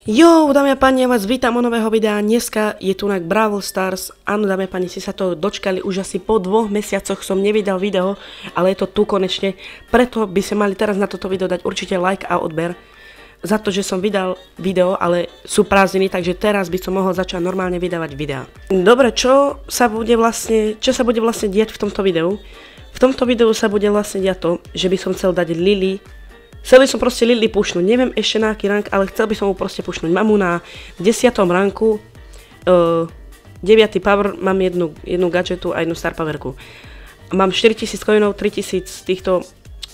Jo, dámy a páni, ja vás vítam o nového videa. Dneska je tu na Brawl Stars. Áno, dámy a páni, ste sa to dočkali. Už asi po 2 mesiacoch som nevydal video, ale je to tu konečne. Preto by ste mali teraz na toto video dať určite like a odber. Za to, že som vydal video, ale sú prázdniny, takže teraz by som mohol začať normálne vydávať videá. Dobre, čo sa bude vlastne diať v tomto videu? V tomto videu sa bude vlastne diať to, že by som chcel dať Lily. Chcel by som proste Lily pušnúť, neviem ešte na aký rank, ale chcel by som mu proste pušnúť. Mám mu na 10. ranku, 9. power, mám jednu gadgetu a jednu star powerku. Mám 4000 coinov, 3000 týchto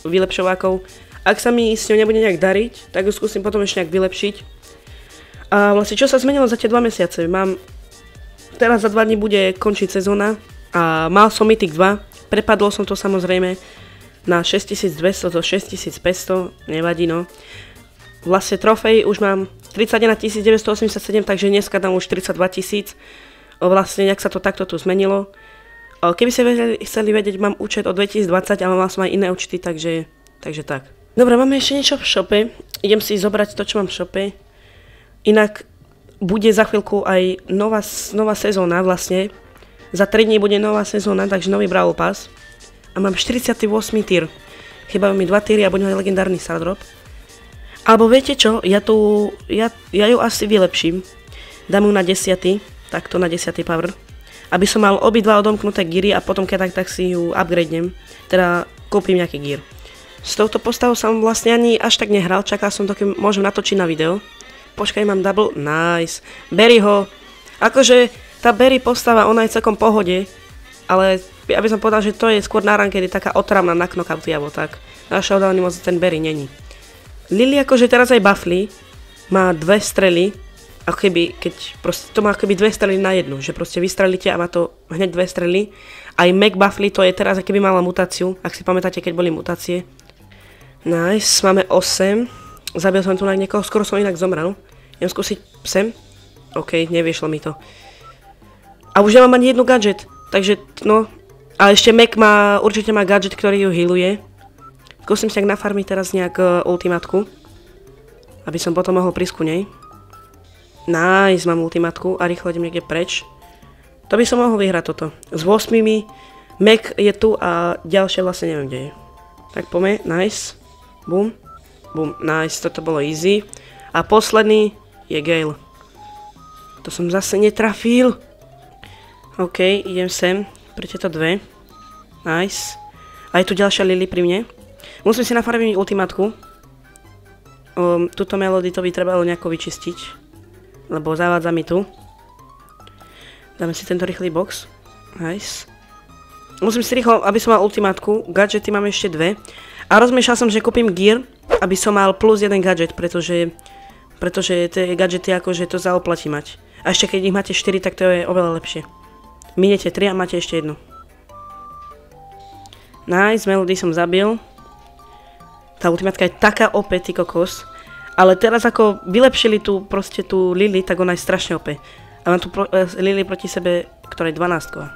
vylepšovákov. Ak sa mi s ňou nebude nejak dariť, tak ju skúsim potom ešte nejak vylepšiť. A vlastne čo sa zmenilo za tie 2 mesiace? Teraz za 2 dní bude končiť sezóna a mal som Mythic 2, prepadol som to samozrejme na 6200 do 6500, nevadí no. Vlastne trofej už mám 31 987, takže dneska dám už 32 000. Vlastne nejak sa to takto tu zmenilo. Keby ste chceli vedieť, mám účet od 2020, ale mal som aj iné účty, takže tak. Dobre, máme ešte niečo v shope. Idem si zobrať to, čo mám v shope. Inak bude za chvíľku aj nová sezóna vlastne. Za 3 dní bude nová sezóna, takže nový Brawl Pass. A mám 48. tier. Chýbajú mi 2 tiery a budem mať legendárny stardrop. Alebo viete čo, ja ju asi vylepším. Dám ju na 10. Takto na 10. power. Aby som mal obidva odomknuté geary a potom keď tak si ju upgradenem. Teda kúpim nejaký gear. S touto postavou som vlastne ani až tak nehral. Čakal som to, keď môžem natočiť na video. Počkaj, mám double. Nice. Berryho. Akože tá Berry postava, ona je celkom pohode. Ale aby som povedal, že to je skôr na rank, keď je taká otravná na knockouty alebo tak. Na showdowny moc ten Berry není. Lily akože teraz aj buffly. Má 2 strely. Ako keby, to má akoby 2 strely na jednu. Že proste vystrelíte a má to hneď 2 strely. Aj Mac buffly to je teraz, keby mala mutáciu. Ak si pamätáte, keď boli mutácie. Nice, máme 8. Zabil som tu na niekoho, skoro som inak zomrel. Idem skúsiť sem. OK, nevyšlo mi to. A už nemám ani jednu gadget. Takže, no. A ešte Mac určite má gadget, ktorý ju healuje. Skúsim si tak nafarmiť teraz nejak ultimátku. Aby som potom mohol prísť ku nej. Nice, mám ultimátku a rýchlo idem niekde preč. To by som mohol vyhrať toto. S 8. Mac je tu a ďalšie vlastne neviem, kde je. Tak poďme, nice. Boom. Boom, nice, toto bolo easy. A posledný je Gale. To som zase netrafil. OK, idem sem. Pri tieto 2. Nice. A je tu ďalšia Lily pri mne. Musím si nafarmiť ultimátku. Túto melódiu to by trebalo nejako vyčistiť. Lebo zavádza mi tu. Dáme si tento rýchly box. Nice. Musím si rýchlo, aby som mal ultimátku. Gadgety mám ešte 2. A rozmýšľal som, že kúpim gear, aby som mal plus 1 gadget, pretože tie gadgety akože to zaoplatí mať. A ešte keď ich máte 4, tak to je oveľa lepšie. Miniete 3 a máte ešte jednu. Nice, melody som zabil. Tá ultimátka je taká OP, ty kokos. Ale teraz ako vylepšili tú Lily, tak ona je strašne OP. A mám tu Lily proti sebe, ktorá je 12-ková.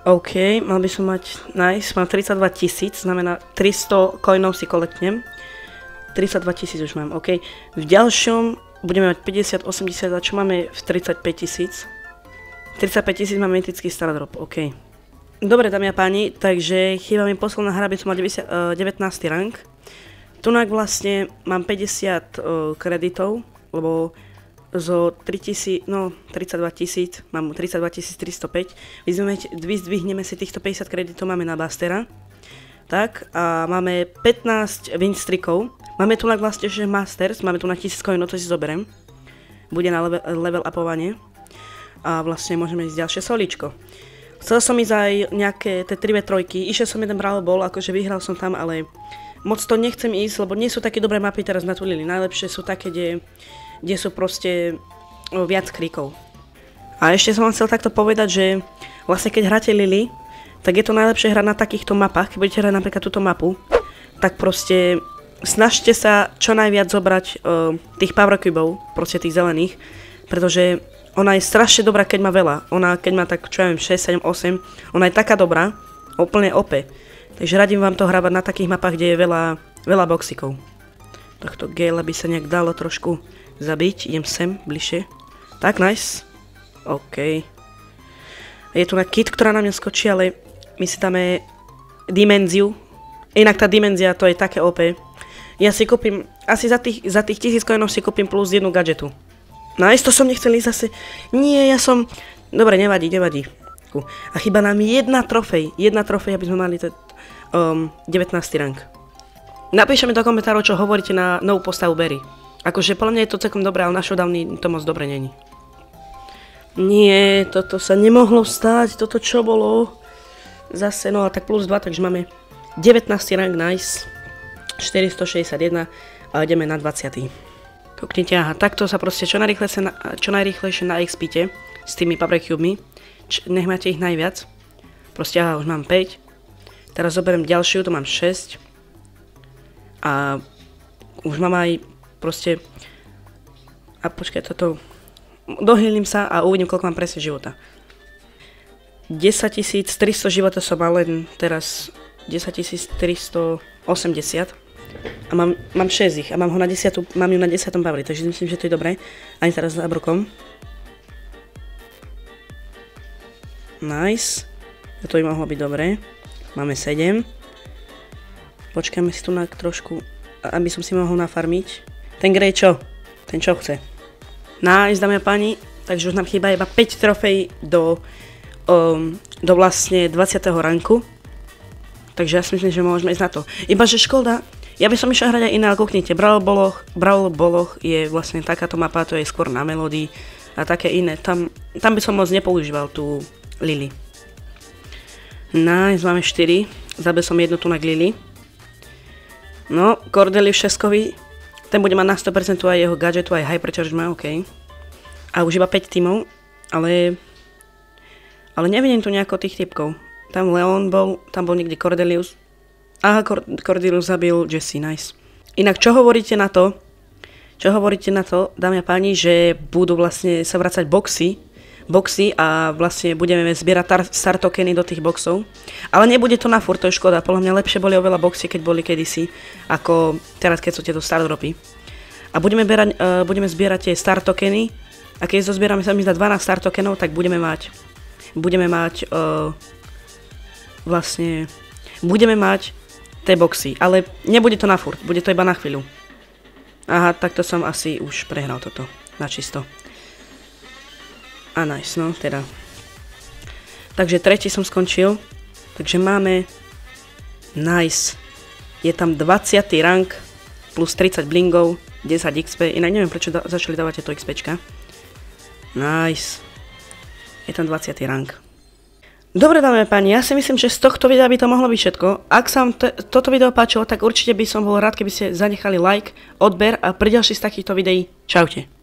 OK, mal by som mať, nice, mám 32 000, znamená 300 coinov si kolektnem. 32 000 už mám, OK. V ďalšom budeme mať 50, 80, a čo máme v 35 000? 35 000 mám mytický stardrop, OK. Dobre, dámy a páni, takže chýba mi posledná hra, aby som mal 19. rank. Tunak vlastne mám 50 kreditov, lebo zo 32 000, mám 32 305. Vyzdvihneme si týchto 50 kreditov, máme na Bastera. Tak, a máme 15 win streakov. Máme tu vlastne ešte Masters, máme tu na 1000 coinov, to si zoberiem. Bude na level upovanie. A vlastne môžeme ísť ďalšie solíčko. Chcel som ísť aj nejaké tie 3v3, išiel som jeden Brawl Ball, akože vyhral som tam, ale moc to nechcem ísť, lebo nie sú také dobré mapy teraz na tú Lily. Najlepšie sú také, kde sú proste viac kríkov. A ešte som vám chcel takto povedať, že vlastne keď hráte Lily, tak je to najlepšie hrať na takýchto mapách. Keď budete hrať napríklad túto mapu, tak proste snažte sa čo najviac zobrať tých power cubov, proste tých zelených, pretože ona je strašne dobrá, keď má veľa. Ona keď má tak, čo ja viem, 6, 7, 8, ona je taká dobrá, úplne OP. Takže radím vám to hrávať na takých mapách, kde je veľa boxikov. Tohto Gale by sa nejak dalo trošku zabiť. Idem sem, bližšie. Tak, nice. OK. Je tu na kit, ktorá na mňa skočí, ale my si dáme dimenziu. Inak tá dimenzia, to je také OP. Ja si kúpim, asi za tých 1000 coinov si kúpim plus jednu gadžetu. Nice, to som nechcel ísť zase. Nie, ja som... Dobre, nevadí. A chyba nám jedna trofej, aby sme mali 19. rank. Napíšte mi do komentárov, čo hovoríte na novú postavu Barry. Akože podľa mňa je to celkom dobré, ale na showdowny to moc dobre není. Nie, toto sa nemohlo stať, toto čo bolo? Zase, no a tak plus 2, takže máme 19. rank, nice. 461 a ideme na 20. Kuknite, aha, takto sa proste čo najrýchlejšie na XP-te s tými Power Cubemi. Nech máte ich najviac. Proste, aha, už mám 5. Teraz zoberiem ďalšiu, tu mám 6. A už mám aj proste... A počkaj, toto... Dohýlim sa a uvidím, koľko mám presne života. 10 300 života som mal len teraz 10 380 a mám 6 ich a mám ju na 10. bavli, takže myslím, že to je dobré. Ani teraz za brokom. Nice. To by mohlo byť dobré. Máme 7. Počkajme si tu na trošku, aby som si mohol nafarmiť. Ten Grey čo? Ten čo chce? Nice, dámy a páni, takže už nám chýba iba 5 trofej do vlastne 20. ranku. Takže ja si myslím, že môžeme ísť na to. Iba že škoda, ja by som išiel hrať aj iné, ale kúknite, Brawl Boloch je vlastne takáto mapa, to je skôr na melódii a také iné. Tam by som moc nepoužíval tú Lily. Nice, máme 4, zabil som jednu tu na Lily. No, Cordelius Šeskovi, ten bude mať na 100% aj jeho gadgetu, aj Hypercharge má, OK. A už iba 5 tímov, ale nevidím tu nejako tých typkov. Tam Leon bol, tam bol niekde Cordelius. Aha, Cordelius zabil Jesse, nice. Inak, čo hovoríte na to, dámy a páni, že budú vlastne sa vracať boxy a vlastne budeme zbierať star tokeny do tých boxov. Ale nebude to na furt, to je škoda. Podľa mňa lepšie boli oveľa boxy, keď boli kedysi, ako teraz, keď sú tieto star dropy. A budeme zbierať tie star tokeny a keď zozbierame sa mi za 12 star tokenov, tak budeme mať tie boxy. Ale nebude to na furt, bude to iba na chvíľu. Aha, takto som asi už prehral toto na čisto. A nice, no teda. Takže tretí som skončil. Takže máme... Nice. Je tam 20. rank plus 30 blingov, 10 XP. Inak neviem, prečo začali dávať tieto XPčka. Nice. Je tam 20. rank. Dobre, dámy a páni, ja si myslím, že z tohto videa by to mohlo byť všetko. Ak sa vám toto video páčilo, tak určite by som bol rád, keby ste zanechali like, odber a pri ďalších z takýchto videí. Čaute.